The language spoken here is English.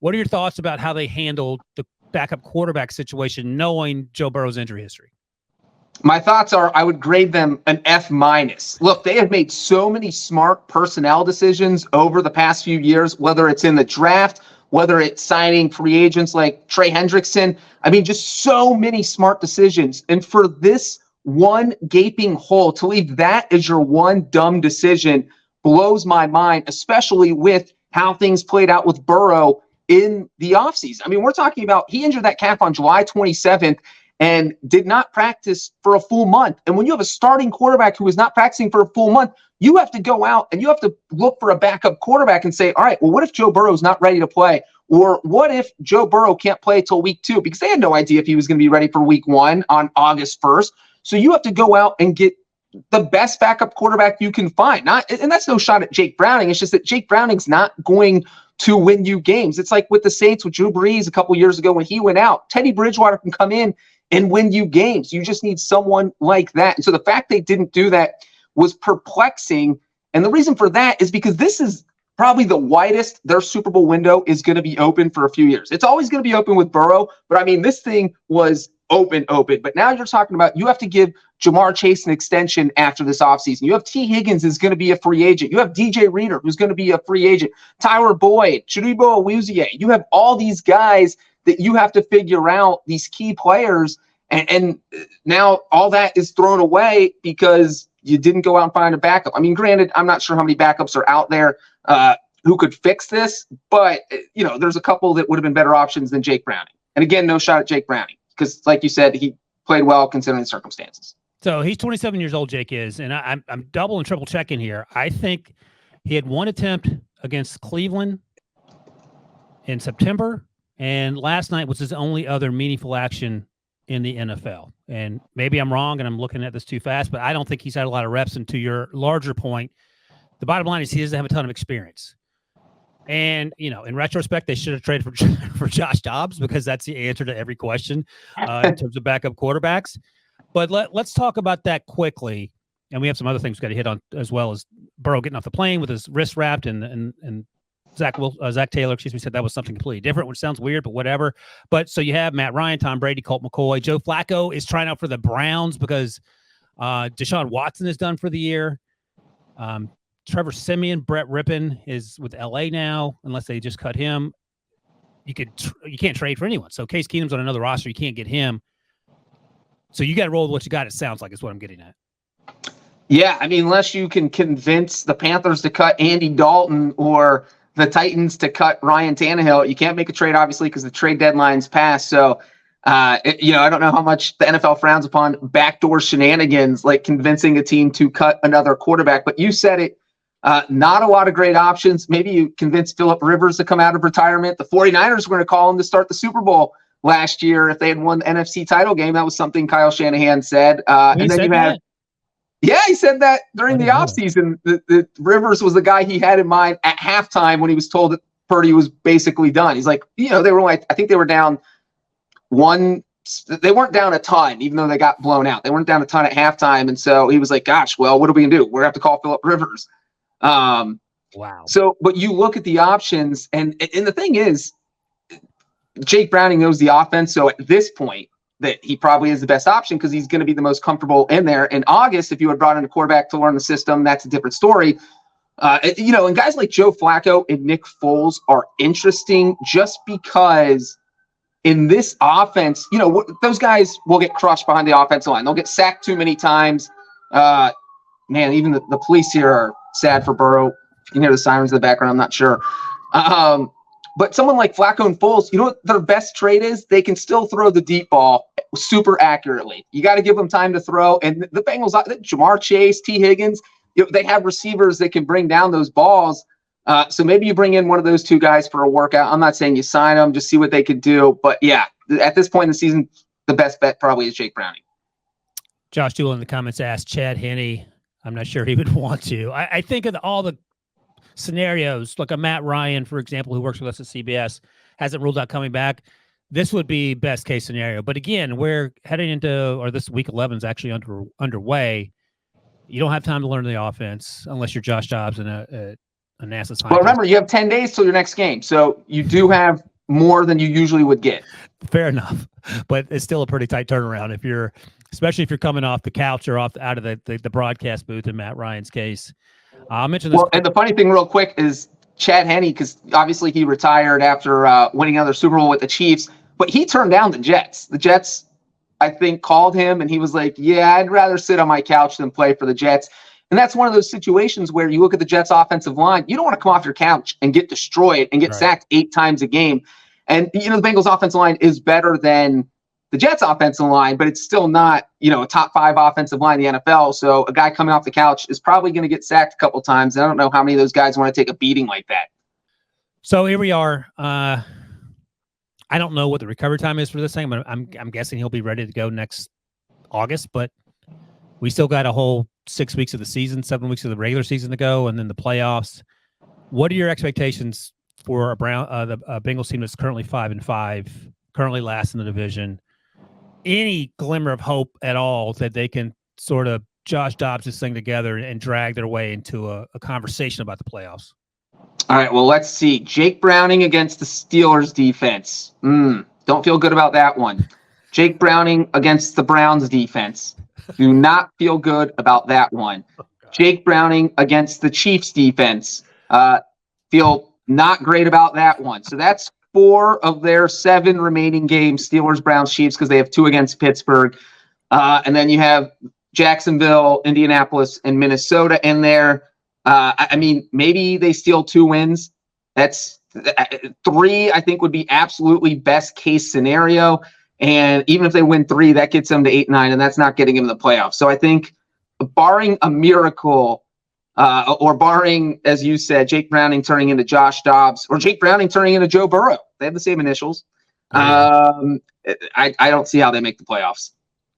What are your thoughts about how they handled the backup quarterback situation, knowing Joe Burrow's injury history? My thoughts are I would grade them an F-. Look, they have made so many smart personnel decisions over the past few years, whether it's in the draft, whether it's signing free agents like Trey Hendrickson. I mean, just so many smart decisions. And for this one gaping hole, to leave that as your one dumb decision blows my mind, especially with how things played out with Burrow in the offseason. I mean, we're talking about he injured that calf on July 27th and did not practice for a full month. And when you have a starting quarterback who is not practicing for a full month, you have to go out and you have to look for a backup quarterback and say, all right, well, what if Joe Burrow's not ready to play? Or what if Joe Burrow can't play till week 2? Because they had no idea if he was going to be ready for week 1 on August 1st. So you have to go out and get the best backup quarterback you can find. And that's no shot at Jake Browning. It's just that Jake Browning's not going to win you games. It's like with the Saints with Drew Brees a couple years ago when he went out. Teddy Bridgewater can come in and win you games. You just need someone like that. And so the fact they didn't do that was perplexing. And the reason for that is because this is probably the widest their Super Bowl window is going to be open for a few years. It's always going to be open with Burrow, but I mean, this thing was open. But now you're talking about you have to give Jamar Chase an extension after this offseason. You have T. Higgins is going to be a free agent. You have DJ Reader who's going to be a free agent. Tyler Boyd, Chidobe Awuzie. You have all these guys that you have to figure out, these key players, and now all that is thrown away because you didn't go out and find a backup. I mean, granted, I'm not sure how many backups are out there who could fix this, but there's a couple that would have been better options than Jake Browning. And again, no shot at Jake Browning because, like you said, he played well considering the circumstances. So he's 27 years old, Jake is, and I'm double and triple checking here. I think he had one attempt against Cleveland in September, and last night was his only other meaningful action in the NFL. And maybe I'm wrong and I'm looking at this too fast, but I don't think he's had a lot of reps. And to your larger point, the bottom line is he doesn't have a ton of experience. And, in retrospect, they should have traded for Josh Dobbs because that's the answer to every question in terms of backup quarterbacks. But let's talk about that quickly. And we have some other things we've got to hit on as well as Burrow getting off the plane with his wrist wrapped and Zach Taylor, said that was something completely different, which sounds weird, but whatever. But so you have Matt Ryan, Tom Brady, Colt McCoy. Joe Flacco is trying out for the Browns because Deshaun Watson is done for the year. Trevor Siemian, Brett Rippon is with LA now, unless they just cut him. You can't trade for anyone. So Case Keenum's on another roster. You can't get him. So you got to roll with what you got. It sounds like is what I'm getting at. Yeah, I mean, unless you can convince the Panthers to cut Andy Dalton or the Titans to cut Ryan Tannehill, you can't make a trade, obviously, because the trade deadline's passed. So, I don't know how much the NFL frowns upon backdoor shenanigans, like convincing a team to cut another quarterback. But you said it, not a lot of great options. Maybe you convinced Phillip Rivers to come out of retirement. The 49ers were going to call him to start the Super Bowl last year if they had won the NFC title game. That was something Kyle Shanahan said. And then you had – yeah, he said that during the offseason. That Rivers was the guy he had in mind at halftime when he was told that Purdy was basically done. He's like, they were I think they were down one. They weren't down a ton, even though they got blown out. They weren't down a ton at halftime. And so he was like, gosh, well, what are we going to do? We're going to have to call Phillip Rivers. Wow. So, but you look at the options, and the thing is, Jake Browning knows the offense. So at this point, that he probably is the best option because he's going to be the most comfortable in there. In August, if you had brought in a quarterback to learn the system, that's a different story. And guys like Joe Flacco and Nick Foles are interesting just because in this offense, those guys will get crushed behind the offensive line. They'll get sacked too many times. Even the police here are sad for Burrow. You can hear the sirens in the background. I'm not sure. But someone like Flacco and Foles, you know what their best trait is? They can still throw the deep ball super accurately. You got to give them time to throw. And the Bengals, Jamar Chase, T. Higgins, they have receivers that can bring down those balls. So maybe you bring in one of those two guys for a workout. I'm not saying you sign them, just see what they could do. But yeah, at this point in the season, the best bet probably is Jake Browning. Josh Jewell in the comments asked Chad Henne. I'm not sure he would want to. I think of all the scenarios, like a Matt Ryan, for example, who works with us at CBS, hasn't ruled out coming back. This would be best case scenario. But again, we're heading into, or this week 11 is actually underway. You don't have time to learn the offense unless you're Josh Dobbs and a NASA scientist. Well, remember, you have 10 days till your next game. So you do have more than you usually would get. Fair enough, but it's still a pretty tight turnaround especially if you're coming off the couch or out of the broadcast booth in Matt Ryan's case. I'll mention this. Well, and the funny thing real quick is Chad Henne, because obviously he retired after winning another Super Bowl with the Chiefs, but he turned down the Jets. The Jets, I think, called him and he was like, yeah, I'd rather sit on my couch than play for the Jets. And that's one of those situations where you look at the Jets offensive line, you don't want to come off your couch and get destroyed and get sacked 8 times a game. And, the Bengals offensive line is better than the Jets offensive line, but it's still not, a top 5 offensive line in the NFL. So a guy coming off the couch is probably going to get sacked a couple times. And I don't know how many of those guys want to take a beating like that. So here we are. I don't know what the recovery time is for this thing. I'm guessing he'll be ready to go next August, but we still got a whole 6 weeks of the season, 7 weeks of the regular season to go, and then the playoffs. What are your expectations for the Bengals team that's currently 5-5, currently last in the division? Any glimmer of hope at all that they can sort of Josh Dobbs this thing together and drag their way into a conversation about the playoffs? All right, well, let's see. Jake Browning against the Steelers defense. Don't feel good about that one. Jake Browning against the Browns defense. Do not feel good about that one. Jake Browning against the Chiefs defense. Feel not great about that one. So that's 4 of their 7 remaining games, Steelers, Browns, Chiefs, because they have 2 against Pittsburgh. And then you have Jacksonville, Indianapolis, and Minnesota in there. Maybe they steal 2 wins. That's 3, I think, would be absolutely best case scenario. And even if they win 3, that gets them to 8-9, and that's not getting them in the playoffs. So I think barring a miracle, or barring, as you said, Jake Browning turning into Josh Dobbs or Jake Browning turning into Joe Burrow. They have the same initials. I don't see how they make the playoffs.